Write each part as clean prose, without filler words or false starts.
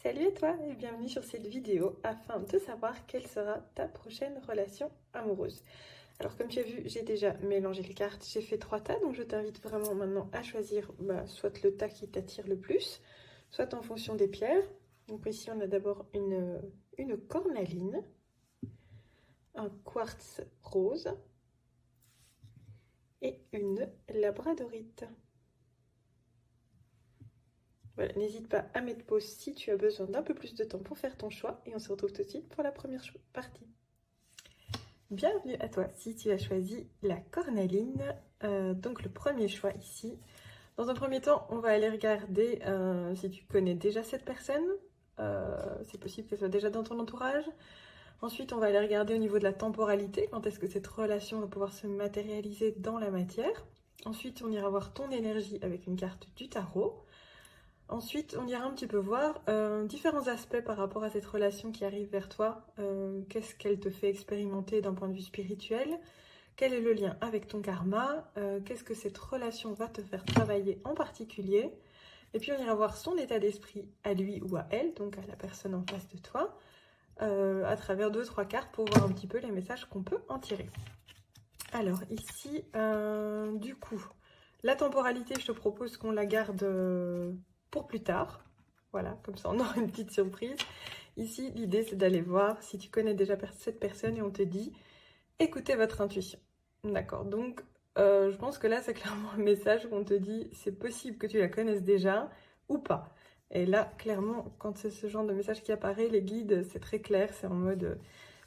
Salut à toi et bienvenue sur cette vidéo afin de savoir quelle sera ta prochaine relation amoureuse. Alors comme tu as vu, j'ai déjà mélangé les cartes, j'ai fait 3 tas, donc je t'invite vraiment maintenant à choisir soit le tas qui t'attire le plus, soit en fonction des pierres. Donc ici on a d'abord une cornaline, un quartz rose et une labradorite. Voilà, n'hésite pas à mettre pause si tu as besoin d'un peu plus de temps pour faire ton choix et on se retrouve tout de suite pour la première partie. Bienvenue à toi si tu as choisi la cornaline, donc le premier choix ici. Dans un premier temps, on va aller regarder si tu connais déjà cette personne, c'est possible qu'elle soit déjà dans ton entourage. Ensuite, on va aller regarder au niveau de la temporalité, quand est-ce que cette relation va pouvoir se matérialiser dans la matière. Ensuite, on ira voir ton énergie avec une carte du tarot. Ensuite, on ira un petit peu voir différents aspects par rapport à cette relation qui arrive vers toi. Qu'est-ce qu'elle te fait expérimenter d'un point de vue spirituel? Quel est le lien avec ton karma? Qu'est-ce que cette relation va te faire travailler en particulier? Et puis on ira voir son état d'esprit à lui ou à elle, donc à la personne en face de toi, à travers 2-3 cartes pour voir un petit peu les messages qu'on peut en tirer. Alors ici, du coup, la temporalité, je te propose qu'on la garde pour plus tard. Voilà, comme ça on aura une petite surprise. Ici, l'idée c'est d'aller voir si tu connais déjà cette personne et on te dit écoutez votre intuition. D'accord, donc je pense que là c'est clairement un message où on te dit c'est possible que tu la connaisses déjà ou pas. Et là, clairement, quand c'est ce genre de message qui apparaît, les guides, c'est très clair, c'est en mode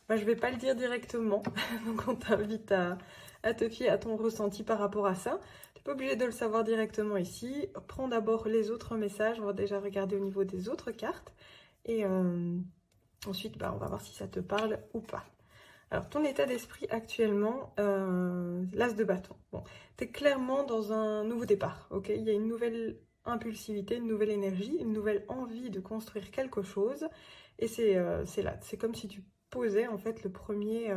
moi je vais pas le dire directement, donc on t'invite à te fier à ton ressenti par rapport à ça. Tu n'es pas obligé de le savoir directement ici. Prends d'abord les autres messages, on va déjà regarder au niveau des autres cartes. Et ensuite, on va voir si ça te parle ou pas. Alors, ton état d'esprit actuellement, l'as de bâton. Bon, tu es clairement dans un nouveau départ, ok? Il y a une nouvelle impulsivité, une nouvelle énergie, une nouvelle envie de construire quelque chose. Et c'est là, c'est comme si tu posais en fait le premier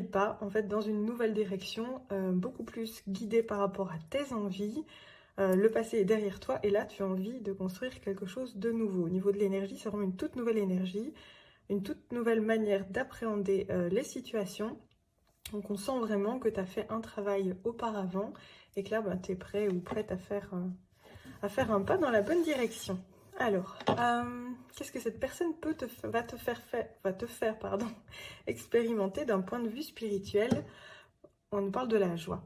pas en fait dans une nouvelle direction, beaucoup plus guidé par rapport à tes envies. Le passé est derrière toi et là tu as envie de construire quelque chose de nouveau. Au niveau de l'énergie, c'est vraiment une toute nouvelle énergie, une toute nouvelle manière d'appréhender les situations. Donc on sent vraiment que tu as fait un travail auparavant et que là tu es prêt ou prête à faire un pas dans la bonne direction. Alors, qu'est-ce que cette personne va te faire expérimenter d'un point de vue spirituel? On nous parle de la joie.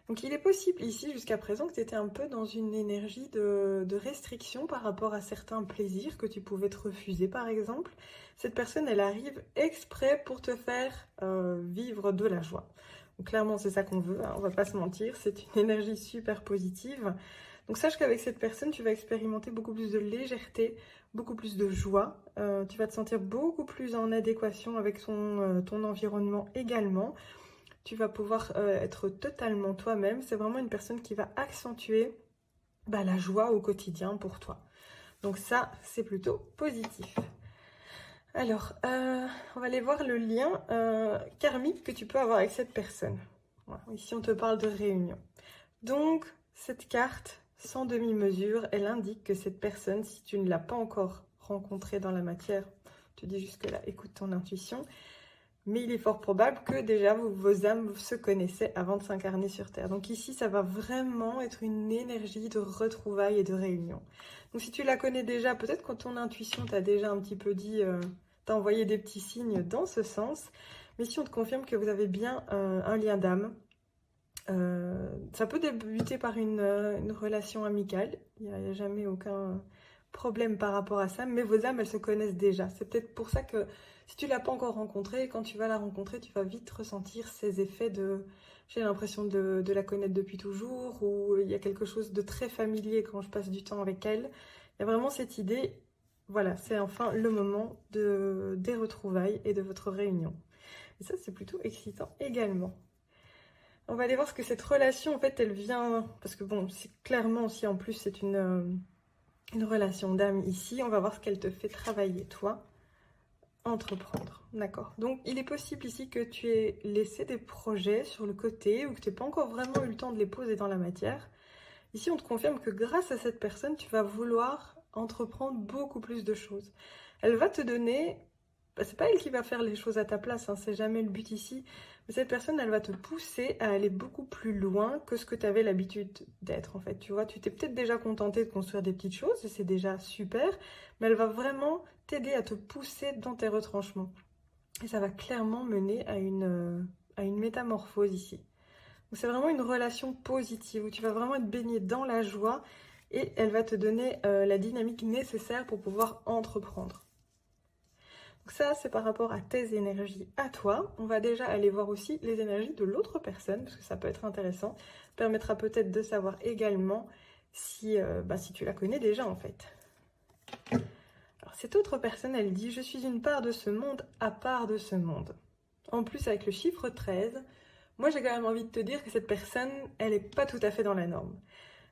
Donc il est possible ici, jusqu'à présent, que tu étais un peu dans une énergie de restriction par rapport à certains plaisirs que tu pouvais te refuser, par exemple. Cette personne, elle arrive exprès pour te faire vivre de la joie. Donc clairement, c'est ça qu'on veut, hein, on va pas se mentir, c'est une énergie super positive. Donc sache qu'avec cette personne, tu vas expérimenter beaucoup plus de légèreté, beaucoup plus de joie. Tu vas te sentir beaucoup plus en adéquation avec ton environnement également. Tu vas pouvoir être totalement toi-même. C'est vraiment une personne qui va accentuer la joie au quotidien pour toi. Donc ça, c'est plutôt positif. Alors, on va aller voir le lien karmique que tu peux avoir avec cette personne. Voilà, ici, on te parle de réunion. Donc, cette carte, sans demi-mesure, elle indique que cette personne, si tu ne l'as pas encore rencontrée dans la matière, tu dis jusque-là, écoute ton intuition, mais il est fort probable que déjà vos âmes se connaissaient avant de s'incarner sur Terre. Donc ici, ça va vraiment être une énergie de retrouvailles et de réunion. Donc si tu la connais déjà, peut-être que ton intuition t'a déjà un petit peu dit, t'a envoyé des petits signes dans ce sens. Mais si on te confirme que vous avez bien un lien d'âme, ça peut débuter par une relation amicale. Il n'y a jamais aucun problème par rapport à ça, mais vos âmes, elles se connaissent déjà. C'est peut-être pour ça que si tu ne l'as pas encore rencontrée, quand tu vas la rencontrer, tu vas vite ressentir ces effets de j'ai l'impression de la connaître depuis toujours, ou il y a quelque chose de très familier quand je passe du temps avec elle. Il y a vraiment cette idée, voilà, c'est enfin le moment des retrouvailles et de votre réunion. Et ça, c'est plutôt excitant également. On va aller voir ce que cette relation, en fait, elle vient... Parce que bon, c'est clairement, si en plus c'est une relation d'âme ici, on va voir ce qu'elle te fait travailler, toi, entreprendre. D'accord. Donc, il est possible ici que tu aies laissé des projets sur le côté ou que tu n'aies pas encore vraiment eu le temps de les poser dans la matière. Ici, on te confirme que grâce à cette personne, tu vas vouloir entreprendre beaucoup plus de choses. Elle va te donner, c'est pas elle qui va faire les choses à ta place, hein, c'est jamais le but ici, mais cette personne, elle va te pousser à aller beaucoup plus loin que ce que tu avais l'habitude d'être, en fait. Tu vois, tu t'es peut-être déjà contenté de construire des petites choses, et c'est déjà super, mais elle va vraiment t'aider à te pousser dans tes retranchements. Et ça va clairement mener à une métamorphose ici. Donc c'est vraiment une relation positive, où tu vas vraiment être baigné dans la joie, et elle va te donner la dynamique nécessaire pour pouvoir entreprendre. Donc ça, c'est par rapport à tes énergies à toi. On va déjà aller voir aussi les énergies de l'autre personne, parce que ça peut être intéressant. Ça permettra peut-être de savoir également si tu la connais déjà, en fait. Alors, cette autre personne, elle dit « Je suis une part de ce monde à part de ce monde ». En plus, avec le chiffre 13, moi, j'ai quand même envie de te dire que cette personne, elle n'est pas tout à fait dans la norme.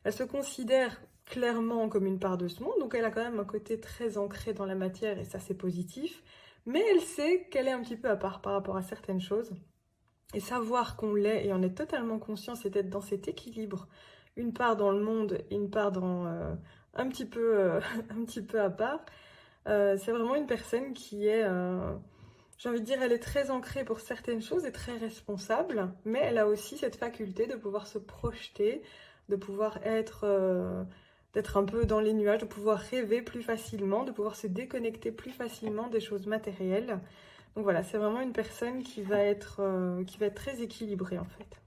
Elle se considère clairement comme une part de ce monde, donc elle a quand même un côté très ancré dans la matière, et ça, c'est positif. Mais elle sait qu'elle est un petit peu à part par rapport à certaines choses. Et savoir qu'on l'est et en être totalement conscient, c'est d'être dans cet équilibre. Une part dans le monde et une part dans un petit peu à part. C'est vraiment une personne qui est... j'ai envie de dire, elle est très ancrée pour certaines choses et très responsable, mais elle a aussi cette faculté de pouvoir se projeter, de pouvoir d'être un peu dans les nuages, de pouvoir rêver plus facilement, de pouvoir se déconnecter plus facilement des choses matérielles. Donc voilà, c'est vraiment une personne qui va être très équilibrée en fait.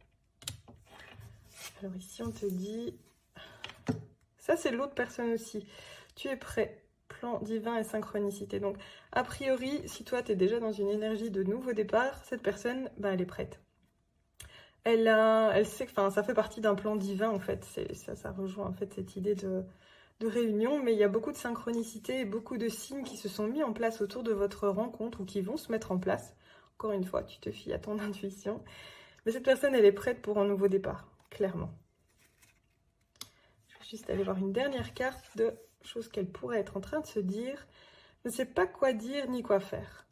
Alors ici on te dit, ça c'est l'autre personne aussi, tu es prêt. Plan divin et synchronicité. Donc, a priori, si toi, tu es déjà dans une énergie de nouveau départ, cette personne, elle est prête. Elle sait que ça fait partie d'un plan divin, en fait. Ça rejoint, en fait, cette idée de réunion. Mais il y a beaucoup de synchronicité et beaucoup de signes qui se sont mis en place autour de votre rencontre ou qui vont se mettre en place. Encore une fois, tu te fies à ton intuition. Mais cette personne, elle est prête pour un nouveau départ, clairement. Je vais juste aller voir une dernière carte de chose qu'elle pourrait être en train de se dire, ne sait pas quoi dire ni quoi faire.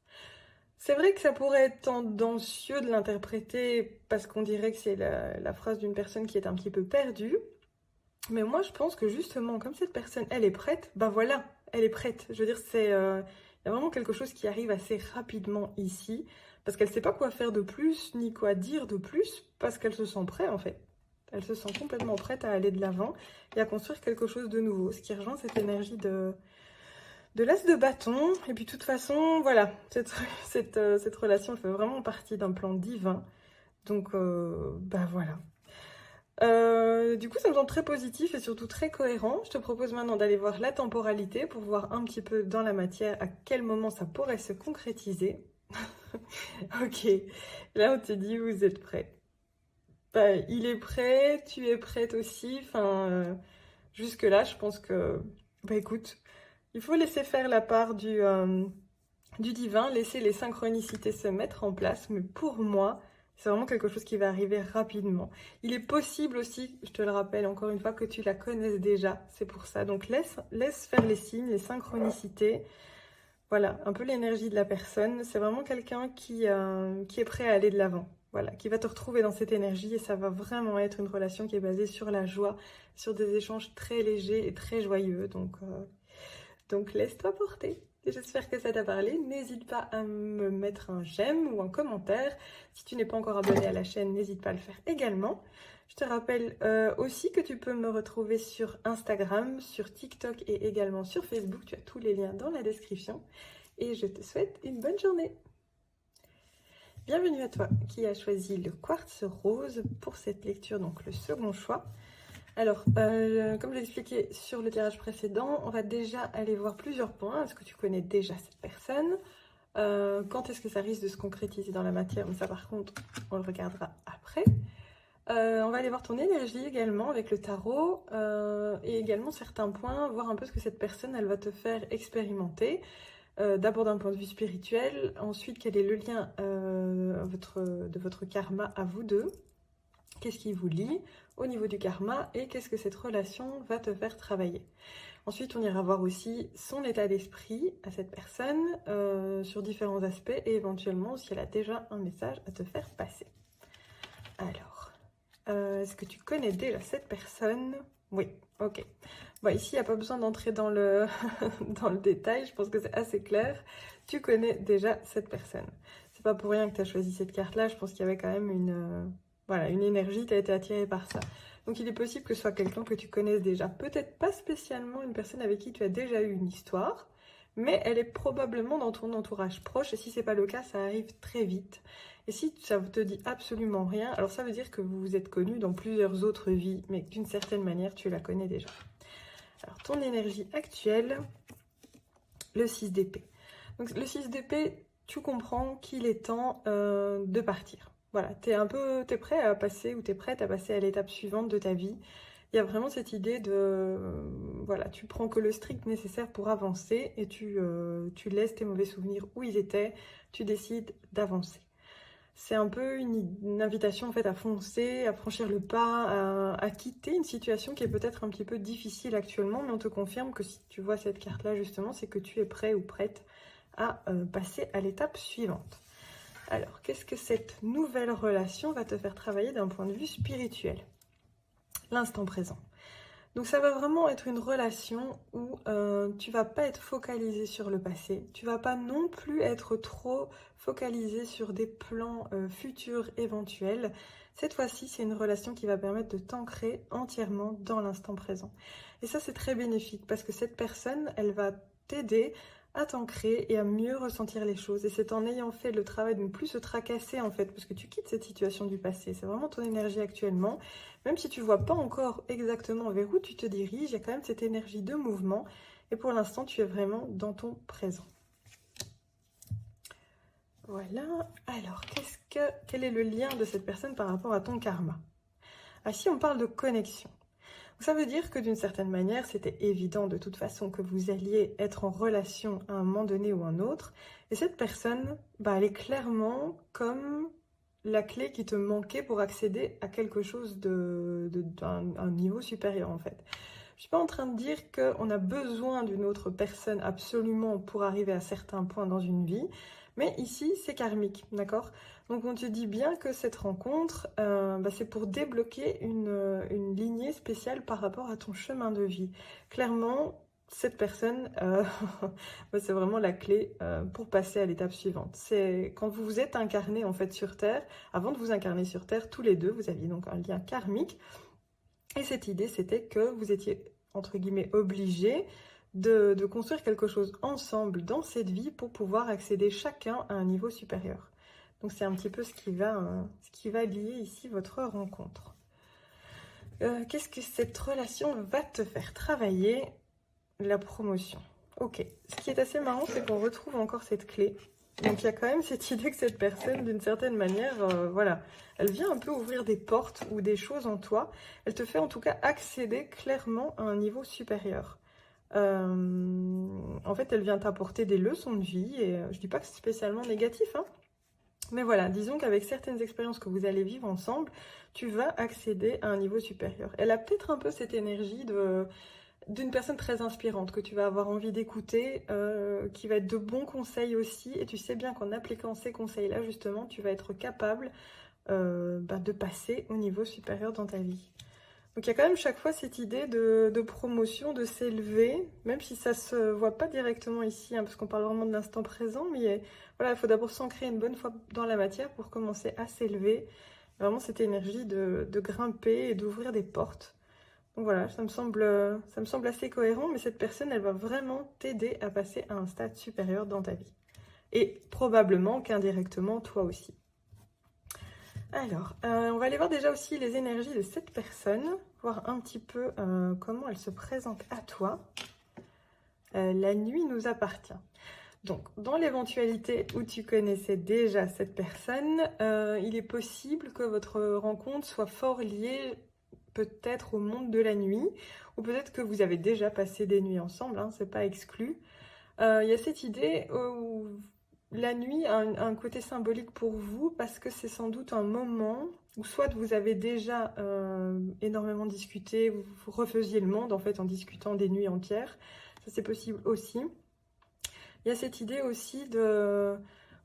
C'est vrai que ça pourrait être tendancieux de l'interpréter parce qu'on dirait que c'est la phrase d'une personne qui est un petit peu perdue, mais moi je pense que justement comme cette personne elle est prête, voilà, elle est prête. Je veux dire, il y a vraiment quelque chose qui arrive assez rapidement ici, parce qu'elle ne sait pas quoi faire de plus ni quoi dire de plus, parce qu'elle se sent prête en fait. Elle se sent complètement prête à aller de l'avant et à construire quelque chose de nouveau. Ce qui rejoint cette énergie de l'as de bâton. Et puis de toute façon, voilà, cette relation fait vraiment partie d'un plan divin. Donc, voilà. Du coup, ça me semble très positif et surtout très cohérent. Je te propose maintenant d'aller voir la temporalité pour voir un petit peu dans la matière à quel moment ça pourrait se concrétiser. Ok, là on te dit vous êtes prêts. Il est prêt, tu es prête aussi. Jusque-là, je pense que, écoute, il faut laisser faire la part du divin, laisser les synchronicités se mettre en place. Mais pour moi, c'est vraiment quelque chose qui va arriver rapidement. Il est possible aussi, je te le rappelle encore une fois, que tu la connaisses déjà. C'est pour ça. Donc laisse faire les signes, les synchronicités. Voilà, un peu l'énergie de la personne. C'est vraiment quelqu'un qui est prêt à aller de l'avant. Voilà, qui va te retrouver dans cette énergie et ça va vraiment être une relation qui est basée sur la joie, sur des échanges très légers et très joyeux. Donc laisse-toi porter. Et j'espère que ça t'a parlé. N'hésite pas à me mettre un j'aime ou un commentaire. Si tu n'es pas encore abonné à la chaîne, n'hésite pas à le faire également. Je te rappelle aussi que tu peux me retrouver sur Instagram, sur TikTok et également sur Facebook. Tu as tous les liens dans la description. Et je te souhaite une bonne journée. Bienvenue à toi qui as choisi le quartz rose pour cette lecture, donc le second choix. Alors, comme j'ai expliqué sur le tirage précédent, on va déjà aller voir plusieurs points. Est-ce que tu connais déjà cette personne? Quand est-ce que ça risque de se concrétiser dans la matière? Mais ça, par contre, on le regardera après. On va aller voir ton énergie également avec le tarot et également certains points, voir un peu ce que cette personne, elle va te faire expérimenter. D'abord d'un point de vue spirituel, ensuite quel est le lien de votre karma à vous deux, qu'est-ce qui vous lie au niveau du karma et qu'est-ce que cette relation va te faire travailler. Ensuite, on ira voir aussi son état d'esprit à cette personne sur différents aspects et éventuellement si elle a déjà un message à te faire passer. Alors, est-ce que tu connais déjà cette personne? Oui, ok. Bon, ici, il n'y a pas besoin d'entrer dans le, dans le détail, je pense que c'est assez clair. Tu connais déjà cette personne. C'est pas pour rien que tu as choisi cette carte-là, je pense qu'il y avait quand même voilà, une énergie, tu as été attiré par ça. Donc il est possible que ce soit quelqu'un que tu connaisses déjà. Peut-être pas spécialement une personne avec qui tu as déjà eu une histoire, mais elle est probablement dans ton entourage proche, et si c'est pas le cas, ça arrive très vite. Et si ça ne te dit absolument rien, alors ça veut dire que vous vous êtes connus dans plusieurs autres vies, mais d'une certaine manière, tu la connais déjà. Alors, ton énergie actuelle, le 6 d'épée. Donc, le 6 d'épée, tu comprends qu'il est temps de partir. Voilà, t'es prêt à passer ou t'es prête à passer à l'étape suivante de ta vie. Il y a vraiment cette idée de, voilà, tu prends que le strict nécessaire pour avancer et tu laisses tes mauvais souvenirs où ils étaient, tu décides d'avancer. C'est un peu une invitation en fait à foncer, à franchir le pas, à quitter une situation qui est peut-être un petit peu difficile actuellement, mais on te confirme que si tu vois cette carte-là justement, c'est que tu es prêt ou prête à passer à l'étape suivante. Alors, qu'est-ce que cette nouvelle relation va te faire travailler d'un point de vue spirituel? L'instant présent. Donc ça va vraiment être une relation où tu vas pas être focalisé sur le passé, tu vas pas non plus être trop focalisé sur des plans futurs éventuels. Cette fois-ci, c'est une relation qui va permettre de t'ancrer entièrement dans l'instant présent. Et ça, c'est très bénéfique parce que cette personne, elle va t'aider à t'ancrer et à mieux ressentir les choses. Et c'est en ayant fait le travail de ne plus se tracasser en fait, parce que tu quittes cette situation du passé. C'est vraiment ton énergie actuellement. Même si tu ne vois pas encore exactement vers où tu te diriges, il y a quand même cette énergie de mouvement. Et pour l'instant, tu es vraiment dans ton présent. Voilà. Alors, quel est le lien de cette personne par rapport à ton karma? Ah, si on parle de connexion. Ça veut dire que d'une certaine manière, c'était évident de toute façon que vous alliez être en relation à un moment donné ou un autre. Et cette personne, bah, elle est clairement comme la clé qui te manquait pour accéder à quelque chose d'un niveau supérieur en fait. Je ne suis pas en train de dire qu'on a besoin d'une autre personne absolument pour arriver à certains points dans une vie, mais ici c'est karmique, d'accord? Donc on te dit bien que cette rencontre, bah, c'est pour débloquer une lignée spéciale par rapport à ton chemin de vie. Clairement, cette personne, bah, c'est vraiment la clé pour passer à l'étape suivante. C'est quand vous vous êtes incarnés en fait sur Terre, avant de vous incarner sur Terre, tous les deux, vous aviez donc un lien karmique. Et cette idée, c'était que vous étiez, entre guillemets, obligés de construire quelque chose ensemble dans cette vie pour pouvoir accéder chacun à un niveau supérieur. Donc c'est un petit peu ce qui va lier ici votre rencontre. Qu'est-ce que cette relation va te faire travailler? La promotion. Ok. Ce qui est assez marrant, c'est qu'on retrouve encore cette clé. Donc il y a quand même cette idée que cette personne, d'une certaine manière, voilà, elle vient un peu ouvrir des portes ou des choses en toi. Elle te fait en tout cas accéder clairement à un niveau supérieur. En fait, elle vient t'apporter des leçons de vie et je dis pas que c'est spécialement négatif, hein. Mais voilà, disons qu'avec certaines expériences que vous allez vivre ensemble, tu vas accéder à un niveau supérieur. Elle a peut-être un peu cette énergie d'une personne très inspirante que tu vas avoir envie d'écouter, qui va être de bons conseils aussi. Et tu sais bien qu'en appliquant ces conseils-là, justement, tu vas être capable de passer au niveau supérieur dans ta vie. Donc il y a quand même chaque fois cette idée de promotion, de s'élever, même si ça se voit pas directement ici, hein, parce qu'on parle vraiment de l'instant présent, mais voilà, il faut d'abord s'ancrer une bonne fois dans la matière pour commencer à s'élever. Vraiment cette énergie de grimper et d'ouvrir des portes. Donc voilà, ça me semble assez cohérent, mais cette personne, elle va vraiment t'aider à passer à un stade supérieur dans ta vie. Et probablement qu'indirectement, toi aussi. Alors, on va aller voir déjà aussi les énergies de cette personne, voir un petit peu comment elle se présente à toi. La nuit nous appartient. Donc, dans l'éventualité où tu connaissais déjà cette personne, il est possible que votre rencontre soit fort liée peut-être au monde de la nuit, ou peut-être que vous avez déjà passé des nuits ensemble, hein, c'est pas exclu. Il y a cette idée où la nuit a un côté symbolique pour vous parce que c'est sans doute un moment où soit vous avez déjà énormément discuté, vous refaisiez le monde en fait en discutant des nuits entières, ça c'est possible aussi. Il y a cette idée aussi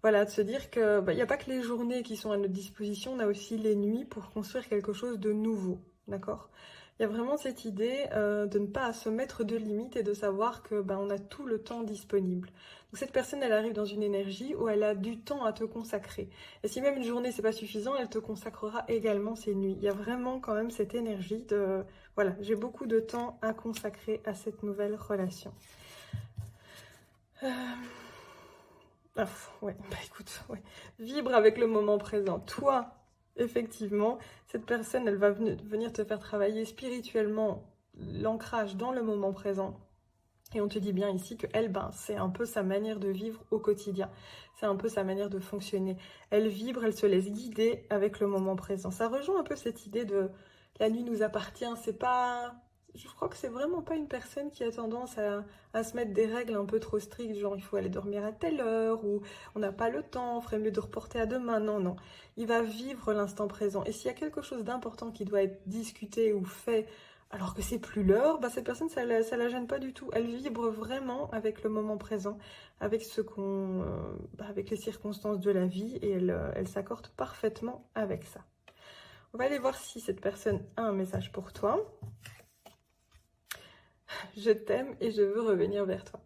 voilà, de se dire que il n'y a pas que les journées qui sont à notre disposition, on a aussi les nuits pour construire quelque chose de nouveau, d'accord? Il y a vraiment cette idée de ne pas se mettre de limites et de savoir que on a tout le temps disponible. Donc cette personne, elle arrive dans une énergie où elle a du temps à te consacrer. Et si même une journée, c'est pas suffisant, elle te consacrera également ses nuits. Il y a vraiment quand même cette énergie de... Voilà, j'ai beaucoup de temps à consacrer à cette nouvelle relation. Ouais, écoute, ouais. Vibre avec le moment présent. Toi, effectivement, cette personne, elle va venir te faire travailler spirituellement l'ancrage dans le moment présent. Et on te dit bien ici que elle, c'est un peu sa manière de vivre au quotidien. C'est un peu sa manière de fonctionner. Elle vibre, elle se laisse guider avec le moment présent. Ça rejoint un peu cette idée de la nuit nous appartient. C'est pas... Je crois que c'est vraiment pas une personne qui a tendance à se mettre des règles un peu trop strictes, genre il faut aller dormir à telle heure, ou on n'a pas le temps, ferait mieux de reporter à demain. Non, non. Il va vivre l'instant présent. Et s'il y a quelque chose d'important qui doit être discuté ou fait alors que c'est plus l'heure, cette personne, ça la gêne pas du tout. Elle vibre vraiment avec le moment présent, avec avec les circonstances de la vie, et elle s'accorde parfaitement avec ça. On va aller voir si cette personne a un message pour toi. Je t'aime et je veux revenir vers toi.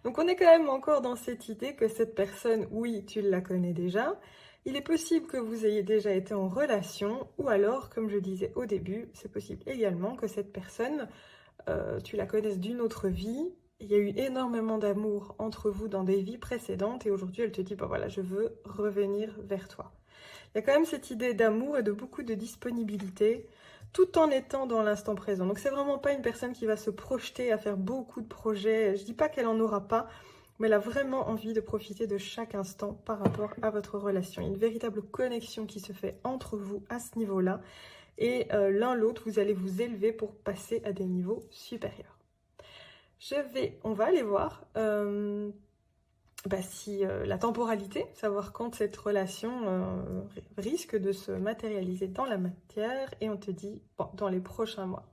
Donc on est quand même encore dans cette idée que cette personne, oui, tu la connais déjà. Il est possible que vous ayez déjà été en relation, ou alors, comme je disais au début, c'est possible également que cette personne, tu la connaisses d'une autre vie. Il y a eu énormément d'amour entre vous dans des vies précédentes, et aujourd'hui elle te dit, voilà, je veux revenir vers toi. Il y a quand même cette idée d'amour et de beaucoup de disponibilité, tout en étant dans l'instant présent. Donc c'est vraiment pas une personne qui va se projeter à faire beaucoup de projets. Je dis pas qu'elle en aura pas, mais elle a vraiment envie de profiter de chaque instant par rapport à votre relation. Il y a une véritable connexion qui se fait entre vous à ce niveau-là. Et l'un l'autre, vous allez vous élever pour passer à des niveaux supérieurs. On va aller voir si la temporalité, savoir quand cette relation risque de se matérialiser dans la matière. Et on te dit, dans les prochains mois.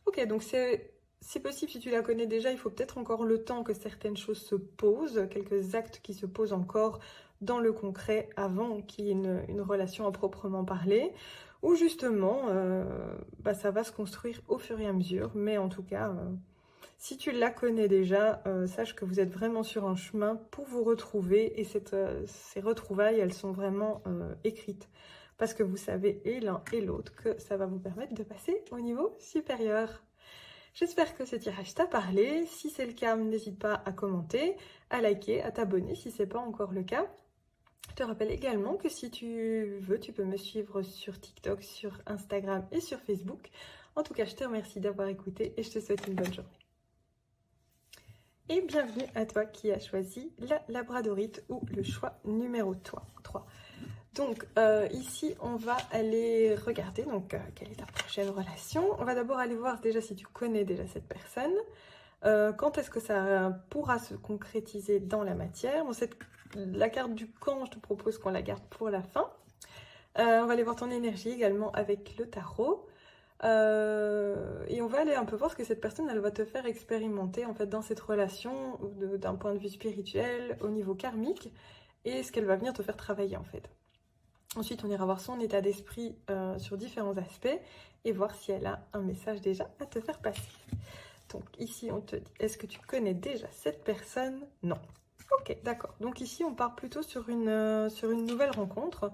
Ok, donc c'est possible, si tu la connais déjà, il faut peut-être encore le temps que certaines choses se posent, quelques actes qui se posent encore dans le concret avant qu'il y ait une relation à proprement parler, ou justement, ça va se construire au fur et à mesure. Mais en tout cas, si tu la connais déjà, sache que vous êtes vraiment sur un chemin pour vous retrouver, et ces retrouvailles, elles sont vraiment écrites. Parce que vous savez, et l'un et l'autre, que ça va vous permettre de passer au niveau supérieur. J'espère que ce tirage t'a parlé. Si c'est le cas, n'hésite pas à commenter, à liker, à t'abonner si ce n'est pas encore le cas. Je te rappelle également que si tu veux, tu peux me suivre sur TikTok, sur Instagram et sur Facebook. En tout cas, je te remercie d'avoir écouté et je te souhaite une bonne journée. Et bienvenue à toi qui as choisi la labradorite ou le choix numéro 3. Donc ici, on va aller regarder quelle est ta prochaine relation. On va d'abord aller voir déjà si tu connais déjà cette personne. Quand est-ce que ça pourra se concrétiser dans la matière. La carte du camp, je te propose qu'on la garde pour la fin. On va aller voir ton énergie également avec le tarot. Et on va aller un peu voir ce que cette personne, elle va te faire expérimenter en fait dans cette relation d'un point de vue spirituel, au niveau karmique, et ce qu'elle va venir te faire travailler en fait. Ensuite, on ira voir son état d'esprit sur différents aspects et voir si elle a un message déjà à te faire passer. Donc ici, on te dit, est-ce que tu connais déjà cette personne? Non. Ok, d'accord. Donc ici, on part plutôt sur une nouvelle rencontre.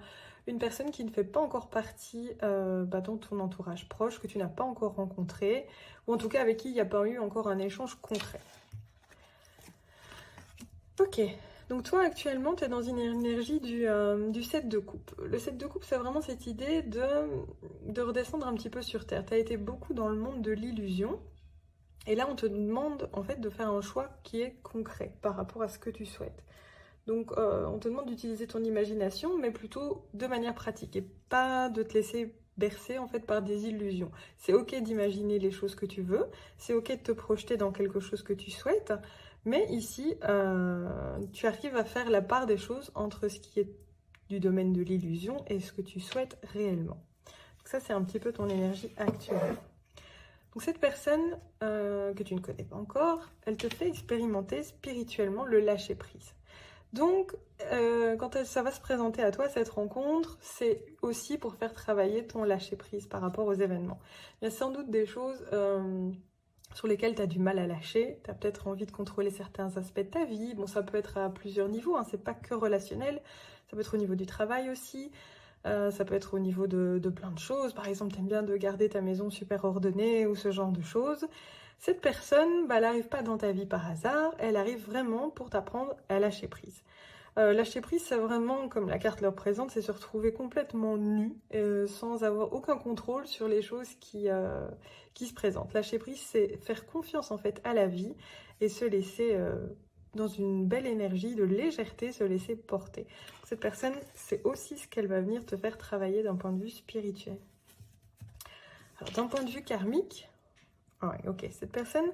Une personne qui ne fait pas encore partie dans ton entourage proche, que tu n'as pas encore rencontré, ou en tout cas avec qui il n'y a pas eu encore un échange concret. Ok. Donc toi, actuellement, tu es dans une énergie du 7 de coupe. Le 7 de coupe, c'est vraiment cette idée de redescendre un petit peu sur Terre. Tu as été beaucoup dans le monde de l'illusion. Et là, on te demande en fait de faire un choix qui est concret par rapport à ce que tu souhaites. Donc, on te demande d'utiliser ton imagination, mais plutôt de manière pratique. Et pas de te laisser bercer en fait par des illusions. C'est ok d'imaginer les choses que tu veux. C'est ok de te projeter dans quelque chose que tu souhaites. Mais ici, tu arrives à faire la part des choses entre ce qui est du domaine de l'illusion et ce que tu souhaites réellement. Donc ça, c'est un petit peu ton énergie actuelle. Donc cette personne que tu ne connais pas encore, elle te fait expérimenter spirituellement le lâcher-prise. Donc, quand ça va se présenter à toi, cette rencontre, c'est aussi pour faire travailler ton lâcher-prise par rapport aux événements. Il y a sans doute des choses sur lesquelles tu as du mal à lâcher. Tu as peut-être envie de contrôler certains aspects de ta vie. Bon, ça peut être à plusieurs niveaux, hein, c'est pas que relationnel. Ça peut être au niveau du travail aussi. Ça peut être au niveau de plein de choses. Par exemple, tu aimes bien de garder ta maison super ordonnée ou ce genre de choses. Cette personne, bah, elle n'arrive pas dans ta vie par hasard, elle arrive vraiment pour t'apprendre à lâcher prise. Lâcher prise, c'est vraiment, comme la carte le représente, c'est se retrouver complètement nu, sans avoir aucun contrôle sur les choses qui se présentent. Lâcher prise, c'est faire confiance en fait à la vie et se laisser dans une belle énergie de légèreté, se laisser porter. Cette personne, c'est aussi ce qu'elle va venir te faire travailler d'un point de vue spirituel. Alors, d'un point de vue karmique, ouais, ok, cette personne,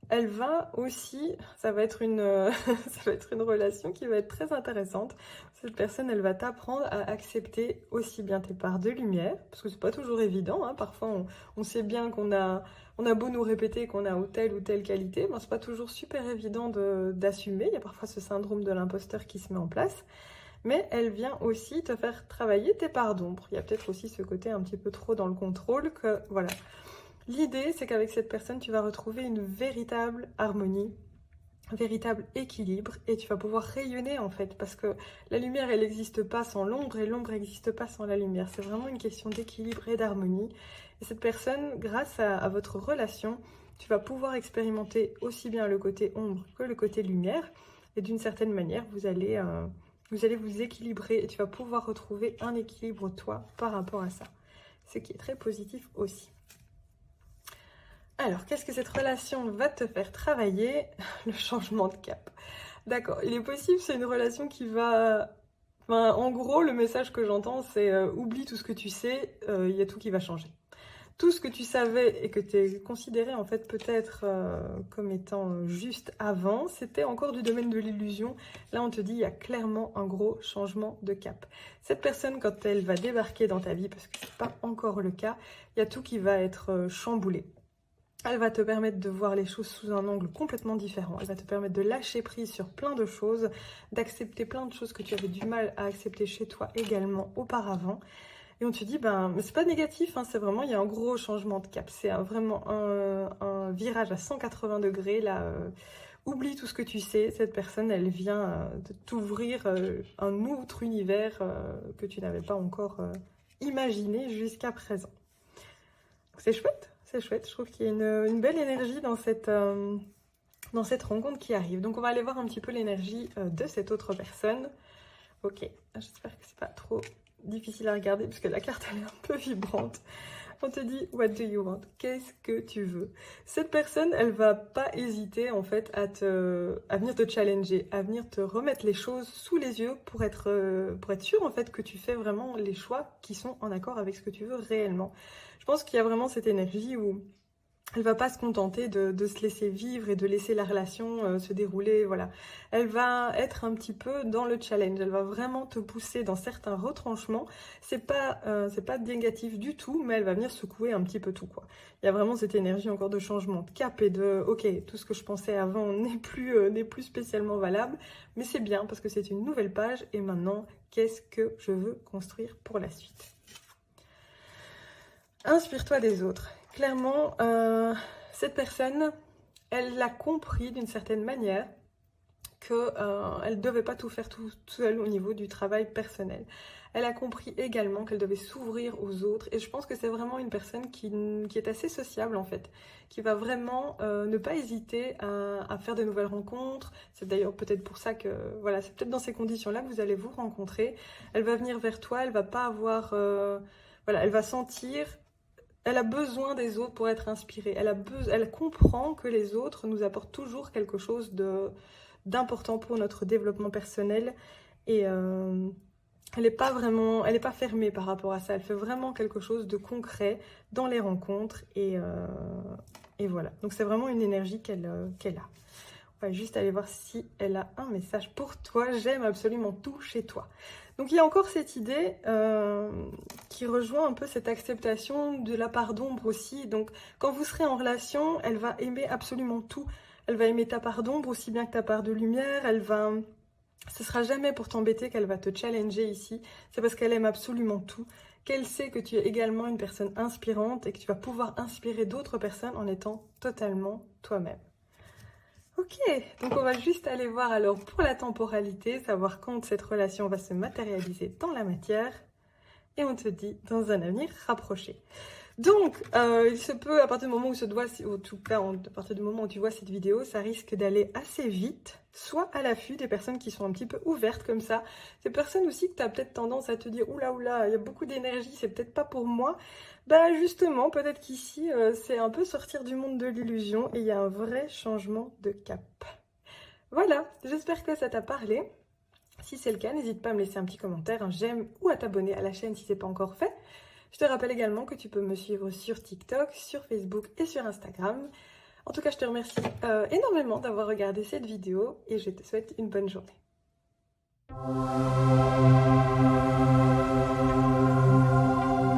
elle va aussi, ça va être une relation qui va être très intéressante. Cette personne, elle va t'apprendre à accepter aussi bien tes parts de lumière, parce que c'est pas toujours évident, hein. Parfois on sait bien on a beau nous répéter qu'on a telle ou telle qualité, ben c'est pas toujours super évident d'assumer. Il y a parfois ce syndrome de l'imposteur qui se met en place. Mais elle vient aussi te faire travailler tes parts d'ombre. Il y a peut-être aussi ce côté un petit peu trop dans le contrôle que, voilà. L'idée, c'est qu'avec cette personne, tu vas retrouver une véritable harmonie, un véritable équilibre, et tu vas pouvoir rayonner en fait, parce que la lumière, elle n'existe pas sans l'ombre, et l'ombre n'existe pas sans la lumière. C'est vraiment une question d'équilibre et d'harmonie. Et cette personne, grâce à votre relation, tu vas pouvoir expérimenter aussi bien le côté ombre que le côté lumière, et d'une certaine manière, vous allez vous équilibrer, et tu vas pouvoir retrouver un équilibre, toi, par rapport à ça. Ce qui est très positif aussi. Alors, qu'est-ce que cette relation va te faire travailler? Le changement de cap. D'accord, il est possible, c'est une relation qui va... Enfin, en gros, le message que j'entends, c'est oublie tout ce que tu sais, il y a tout qui va changer. Tout ce que tu savais et que tu considéré en fait peut-être comme étant juste avant, c'était encore du domaine de l'illusion. Là, on te dit, il y a clairement un gros changement de cap. Cette personne, quand elle va débarquer dans ta vie, parce que ce n'est pas encore le cas, il y a tout qui va être chamboulé. Elle va te permettre de voir les choses sous un angle complètement différent. Elle va te permettre de lâcher prise sur plein de choses, d'accepter plein de choses que tu avais du mal à accepter chez toi également auparavant. Et on te dit, mais c'est pas négatif, hein, c'est vraiment, il y a un gros changement de cap. C'est vraiment un virage à 180 degrés. Là, oublie tout ce que tu sais. Cette personne, elle vient de t'ouvrir un autre univers que tu n'avais pas encore imaginé jusqu'à présent. C'est chouette. C'est chouette, je trouve qu'il y a une belle énergie dans cette rencontre qui arrive. Donc on va aller voir un petit peu l'énergie de cette autre personne. Ok, j'espère que c'est pas trop difficile à regarder parce que la carte elle est un peu vibrante. On te dit what do you want? Qu'est-ce que tu veux? Cette personne, elle va pas hésiter en fait à venir te challenger, à venir te remettre les choses sous les yeux pour être sûr en fait que tu fais vraiment les choix qui sont en accord avec ce que tu veux réellement. Je pense qu'il y a vraiment cette énergie où elle va pas se contenter de se laisser vivre et de laisser la relation se dérouler, voilà. Elle va être un petit peu dans le challenge, elle va vraiment te pousser dans certains retranchements. C'est pas négatif du tout, mais elle va venir secouer un petit peu tout, quoi. Il y a vraiment cette énergie encore de changement de cap et de, ok, tout ce que je pensais avant n'est plus spécialement valable, mais c'est bien parce que c'est une nouvelle page et maintenant, qu'est-ce que je veux construire pour la suite? Inspire-toi des autres. Clairement, cette personne, elle l'a compris d'une certaine manière qu'elle ne devait pas tout faire toute seule au niveau du travail personnel. Elle a compris également qu'elle devait s'ouvrir aux autres et je pense que c'est vraiment une personne qui est assez sociable en fait, qui va vraiment ne pas hésiter à faire de nouvelles rencontres. C'est d'ailleurs peut-être pour ça que, voilà, c'est peut-être dans ces conditions-là que vous allez vous rencontrer. Elle va venir vers toi, elle va pas avoir... voilà, elle va sentir... Elle a besoin des autres pour être inspirée. Elle comprend que les autres nous apportent toujours quelque chose d'important pour notre développement personnel. Et elle n'est pas fermée par rapport à ça. Elle fait vraiment quelque chose de concret dans les rencontres. Et voilà. Donc c'est vraiment une énergie qu'elle a. On va juste aller voir si elle a un message pour toi. J'aime absolument tout chez toi. Donc il y a encore cette idée qui rejoint un peu cette acceptation de la part d'ombre aussi. Donc quand vous serez en relation, elle va aimer absolument tout. Elle va aimer ta part d'ombre aussi bien que ta part de lumière. Elle va Ce sera jamais pour t'embêter qu'elle va te challenger ici, c'est parce qu'elle aime absolument tout, qu'elle sait que tu es également une personne inspirante et que tu vas pouvoir inspirer d'autres personnes en étant totalement toi-même. Ok, donc on va juste aller voir alors pour la temporalité, savoir quand cette relation va se matérialiser dans la matière, et on te dit dans un avenir rapproché. Donc, il se peut, à partir du moment où se doit, en tout cas, à partir du moment où tu vois cette vidéo, ça risque d'aller assez vite, soit à l'affût des personnes qui sont un petit peu ouvertes comme ça, des personnes aussi que tu as peut-être tendance à te dire oula oula, il y a beaucoup d'énergie, c'est peut-être pas pour moi. Bah justement, peut-être qu'ici, c'est un peu sortir du monde de l'illusion et il y a un vrai changement de cap. Voilà, j'espère que ça t'a parlé. Si c'est le cas, n'hésite pas à me laisser un petit commentaire, un j'aime ou à t'abonner à la chaîne si ce n'est pas encore fait. Je te rappelle également que tu peux me suivre sur TikTok, sur Facebook et sur Instagram. En tout cas, je te remercie énormément d'avoir regardé cette vidéo et je te souhaite une bonne journée.